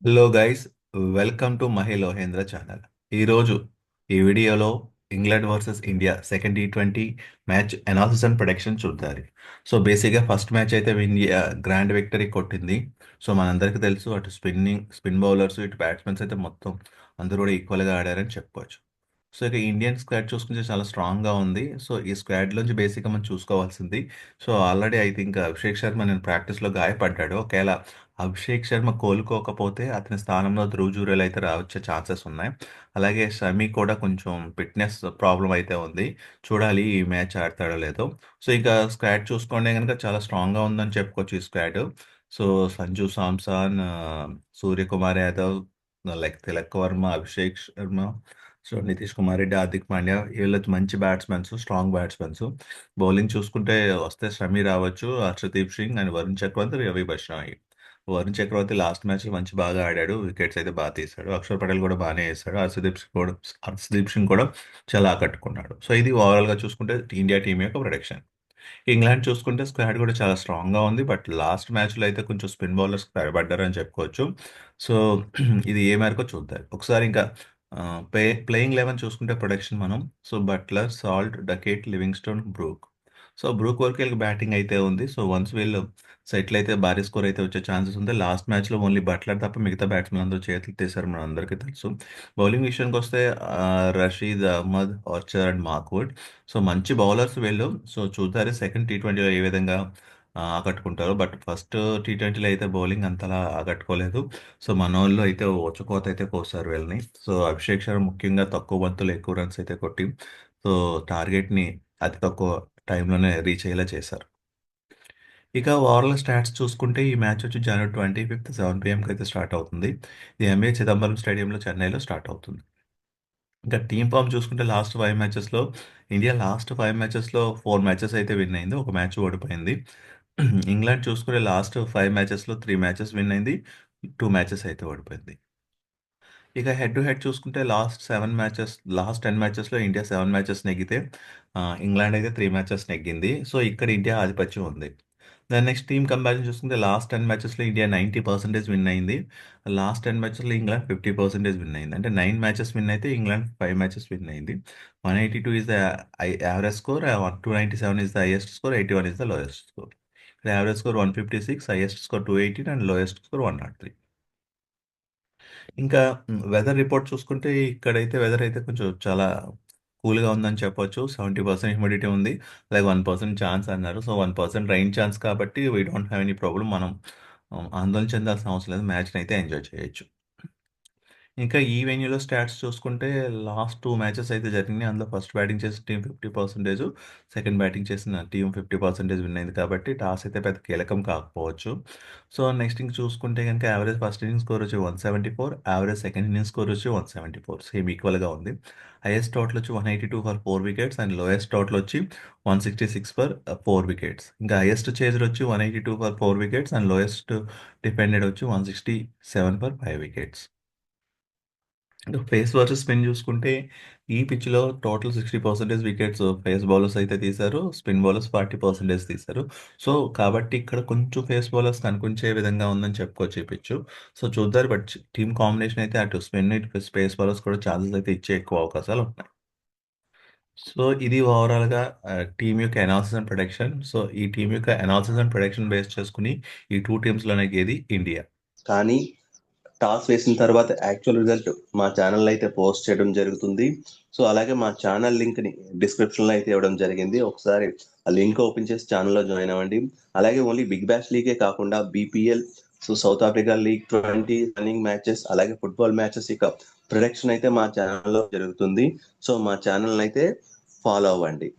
Hello guys, welcome to Mahi Lohendra channel. ఈరోజు ఈ వీడియోలో England versus India second T20 match analysis and prediction చూద్దారు. So బేసిక్గా ఫస్ట్ మ్యాచ్ అయితే ఇండియా గ్రాండ్ విక్టరీ కొట్టింది. సో మనందరికీ తెలుసు, అటు స్పిన్ బౌలర్స్, ఇటు బ్యాట్స్మెన్స్ అయితే మొత్తం అందరూ కూడా ఈక్వల్గా ఆడారని చెప్పుకోవచ్చు. సో ఇక ఇండియన్ స్క్వాడ్ చూసుకుంటే చాలా స్ట్రాంగ్గా ఉంది. సో ఈ స్క్వాడ్ నుంచి బేసిక్గా మనం చూసుకోవాల్సింది. So already I think Abhishek Sharma నేను ప్రాక్టీస్లో గాయపడ్డాడు. ఒకవేళ అభిషేక్ శర్మ కోలుకోకపోతే అతని స్థానంలో ధ్రువ్ జురేల్ అయితే రావచ్చే ఛాన్సెస్ ఉన్నాయి. అలాగే షమి కూడా కొంచెం ఫిట్నెస్ ప్రాబ్లం అయితే ఉంది. చూడాలి ఈ మ్యాచ్ ఆడతాడో లేదో. సో ఇక స్క్వాడ్ చూసుకుంటే కనుక చాలా స్ట్రాంగ్గా ఉందని చెప్పుకోవచ్చు ఈ squad. So Sanju Samson, Suryakumar Yadav, like Tilak Varma, Abhishek Sharma, so Nitish Kumar Reddy, Hardik Pandya వీళ్ళు మంచి బ్యాట్స్మెన్స్, స్ట్రాంగ్ బ్యాట్స్మెన్స్. బౌలింగ్ చూసుకుంటే వస్తే షమి రావచ్చు, Harshdeep Singh and Varun Chakravarthy, Ravi Bishnoi. Varun Chakravarthy last match మంచి బాగా ఆడాడు, వికెట్స్ అయితే బాగా తీశాడు. అక్షర్ పటేల్ కూడా బాగానే వేశాడు. హర్షదీప్ సింగ్ కూడా చాలా ఆకట్టుకున్నాడు. సో ఇది ఓవరాల్గా చూసుకుంటే ఇండియా టీం యొక్క ప్రొడక్షన్. ఇంగ్లాండ్ చూసుకుంటే స్క్వాడ్ కూడా చాలా స్ట్రాంగ్గా ఉంది. బట్ లాస్ట్ మ్యాచ్లో అయితే కొంచెం స్పిన్ బౌలర్స్ పడబడ్డారని చెప్పుకోవచ్చు. సో ఇది ఏ మేరకో చూద్దాం ఒకసారి. ఇంకా ప్లేయింగ్ లెవెన్ చూసుకుంటే ప్రొడక్షన్ మనం, so Buttler, Salt, Duckett, Livingstone, Brook. So Brook వరకు వీళ్ళకి బ్యాటింగ్ అయితే ఉంది. సో వన్స్ వీళ్ళు సెటిల్ అయితే భారీ స్కోర్ అయితే వచ్చే ఛాన్సెస్ ఉంది. లాస్ట్ మ్యాచ్లో ఓన్లీ బట్లర్ తప్ప మిగతా బ్యాట్స్మెన్ అందరూ చేతులు తీశారు, మన అందరికీ తెలుసు. బౌలింగ్ విషయానికి వస్తే Rashid, Ahmed, Archer and Mark Wood. So మంచి బౌలర్స్ వీళ్ళు. సో చూద్దారు సెకండ్ T20లో ఏ విధంగా ఆకట్టుకుంటారు. బట్ ఫస్ట్ T20లో అయితే బౌలింగ్ అంతలా ఆకట్టుకోలేదు. సో మనోళ్ళు అయితే ఊచకోత అయితే కోసారు వీళ్ళని. సో అభిషేక్ శర్మ ముఖ్యంగా తక్కువ బంతులు ఎక్కువ రన్స్ అయితే కొట్టి సో టార్గెట్ని అతి తక్కువ టైంలోనే రీచ్ అయ్యేలా చేశారు. ఇక ఓవరాల్ స్టాట్స్ చూసుకుంటే ఈ మ్యాచ్ వచ్చి జనవరి 25th 7 PM అయితే స్టార్ట్ అవుతుంది. ఇది ఎంఏ చిదంబరం స్టేడియంలో చెన్నైలో స్టార్ట్ అవుతుంది. ఇంకా టీమ్ ఫామ్ చూసుకుంటే లాస్ట్ 5 మ్యాచెస్లో ఇండియా లాస్ట్ 5 మ్యాచెస్లో 4 మ్యాచెస్ అయితే విన్ అయింది, ఒక మ్యాచ్ ఓడిపోయింది. ఇంగ్లాండ్ చూసుకుంటే లాస్ట్ 5 మ్యాచెస్లో 3 మ్యాచెస్ విన్ అయింది, 2 మ్యాచెస్ అయితే ఓడిపోయింది. ఇక హెడ్ టు హెడ్ చూసుకుంటే లాస్ట్ 10 మ్యాచెస్లో ఇండియా 7 మ్యాచెస్ నెగ్గితే ఇంగ్లాండ్ అయితే 3 మ్యాచెస్ నెగ్గింది. సో ఇక్కడ ఇండియా ఆధిపత్యం ఉంది. దాని నెక్స్ట్ టీమ్ కంపారిజన్ చూసుకుంటే లాస్ట్ 10 మ్యాచెస్లో ఇండియా 90% విన్ అయింది. లాస్ట్ 10 మ్యాచెస్లో ఇంగ్లాండ్ 50% విన్ అయింది. అంటే 9 మ్యాచెస్ విన్ అయితే ఇంగ్లాండ్ 5 మ్యాచెస్ విన్ అయింది. 182 is the average score, 297 is the highest score, 81 is the lowest score. ఇక్కడ average score 156, highest score 218 and lowest score 103. ఇంకా వెదర్ రిపోర్ట్ చూసుకుంటే ఇక్కడైతే వెదర్ అయితే కొంచెం చాలా కూల్గా ఉందని చెప్పొచ్చు. 70% హ్యూమిడిటీ ఉంది. అలాగే 1% ఛాన్స్ అన్నారు. సో 1% రైన్ ఛాన్స్ కాబట్టి we don't have any problem. మనం ఆందోళన చెందాల్సిన అవసరం లేదు. మ్యాచ్ని అయితే ఎంజాయ్ చేయొచ్చు. ఇంకా ఈ వెన్యూలో స్టాట్స్ చూసుకుంటే లాస్ట్ 2 మ్యాచెస్ అయితే జరిగినాయి. అందులో ఫస్ట్ బ్యాటింగ్ చేసిన టీం 50%, సెకండ్ బ్యాటింగ్ చేసిన టీం 50% విన్ అయింది కాబట్టి టాస్ అయితే పెద్ద కీలకం కాకపోవచ్చు. సో నెక్స్ట్ ఇంక చూసుకుంటే కనుక యావరేజ్ ఫస్ట్ ఇన్నింగ్ స్కోర్ వచ్చి 174, యావరేజ్ సెకండ్ ఇన్నింగ్ స్కోర్ వచ్చి 174, సేమ్ ఈక్వల్గా ఉంది. హైయెస్ట్ టోటల్ వచ్చి 182 for 4 wickets and lowest total వచ్చి 166 ఫర్ 4 వికెట్స్. ఇంకా హైయెస్ట్ చేజర్ వచ్చి 182 for 4 wickets and lowest defended వచ్చి 167 for 5 wickets. Face versus spin చూసుకుంటే ఈ పిచ్లో టోటల్ 60% వికెట్స్ ఫేస్ బౌలర్స్ అయితే తీశారు, స్పిన్ బౌలర్స్ 40% తీశారు. సో కాబట్టి ఇక్కడ కొంచెం ఫేస్ బౌలర్స్ కనిపించే విధంగా ఉందని చెప్పుకోవచ్చు ఈ పిచ్. సో చూద్దారు. బట్ టీమ్ కాంబినేషన్ అయితే అటు స్పిన్ ఇటు స్పేస్ బౌలర్స్ కూడా ఛాన్సెస్ అయితే ఇచ్చే ఎక్కువ అవకాశాలు ఉన్నాయి. సో ఇది ఓవరాల్గా టీమ్ యొక్క అనాలిసిస్ అండ్ ప్రొడక్షన్. సో ఈ టీమ్ యొక్క అనాలిసిస్ అండ్ ప్రొడక్షన్ బేస్ చేసుకుని ఈ 2 టీమ్స్లో నెగ్గేది ఇండియా. కానీ టాస్ వేసిన తర్వాత యాక్చువల్ రిజల్ట్ మా ఛానల్ అయితే పోస్ట్ చేయడం జరుగుతుంది. సో అలాగే మా ఛానల్ లింక్ ని డిస్క్రిప్షన్ లో అయితే ఇవ్వడం జరిగింది. ఒకసారి ఆ లింక్ ఓపెన్ చేసి ఛానల్లో జాయిన్ అవ్వండి. అలాగే ఓన్లీ బిగ్ బ్యాష్ లీగే కాకుండా BPL, so south Africa league 20 running matches, అలాగే ఫుట్బాల్ మ్యాచెస్ ఇక ప్రొడక్షన్ అయితే మా ఛానల్లో జరుగుతుంది. సో మా ఛానల్ అయితే ఫాలో అవ్వండి.